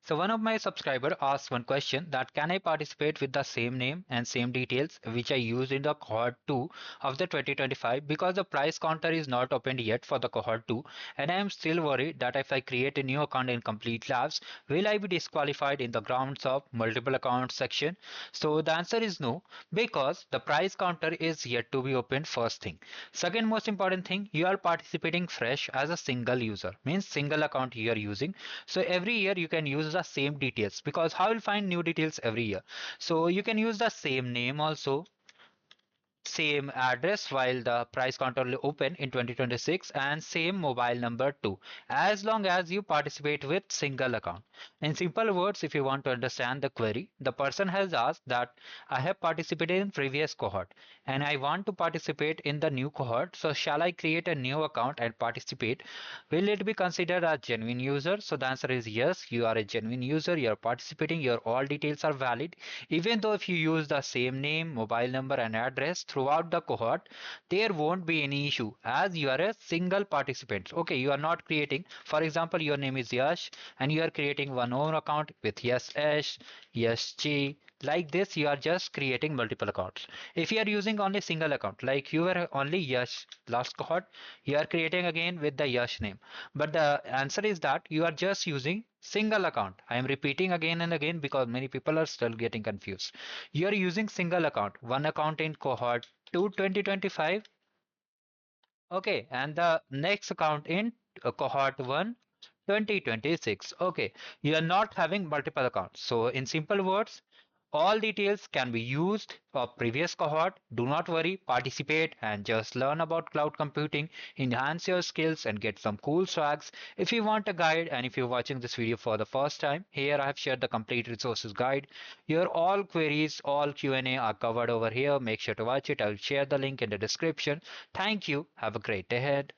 So one of my subscriber asked one question that can I participate with the same name and same details which I used in the cohort 2 of the 2025 because the price counter is not opened yet for the cohort 2 and I am still worried that if I create a new account in complete labs, will I be disqualified in the grounds of multiple accounts section? So the answer is no, because the price counter is yet to be opened first thing. Second most important thing, you are participating fresh as a single user, means single account you are using. So every year you can use the same details because how will find new details every year. So you can use the same name also, same address while the price counter will open in 2026 and same mobile number too, as long as you participate with single account. In simple words, if you want to understand the query, the person has asked that I have participated in previous cohort and I want to participate in the new cohort, so shall I create a new account and participate? Will it be considered a genuine user? So the answer is yes, you are a genuine user, you are participating, your all details are valid. Even though if you use the same name, mobile number and address throughout the cohort, there won't be any issue as you are a single participant. Okay, you are not creating, for example, your name is Yash and you are creating one own account with Yes S, Yes G. Like this, you are just creating multiple accounts. If you are using only single account, like you were only Yash last cohort, you are creating again with the Yash name. But the answer is that you are just using single account. I am repeating again and again because many people are still getting confused. You are using single account, one account in cohort 2 2025. Okay, and the next account in cohort 1 2026. Okay, you are not having multiple accounts. So in simple words, all details can be used of previous cohort. Do not worry, participate and just learn about cloud computing, enhance your skills and get some cool swags. If you want a guide and if you're watching this video for the first time, here I have shared the complete resources guide. Your all queries, all Q&A are covered over here. Make sure to watch it. I'll share the link in the description. Thank you. Have a great day ahead.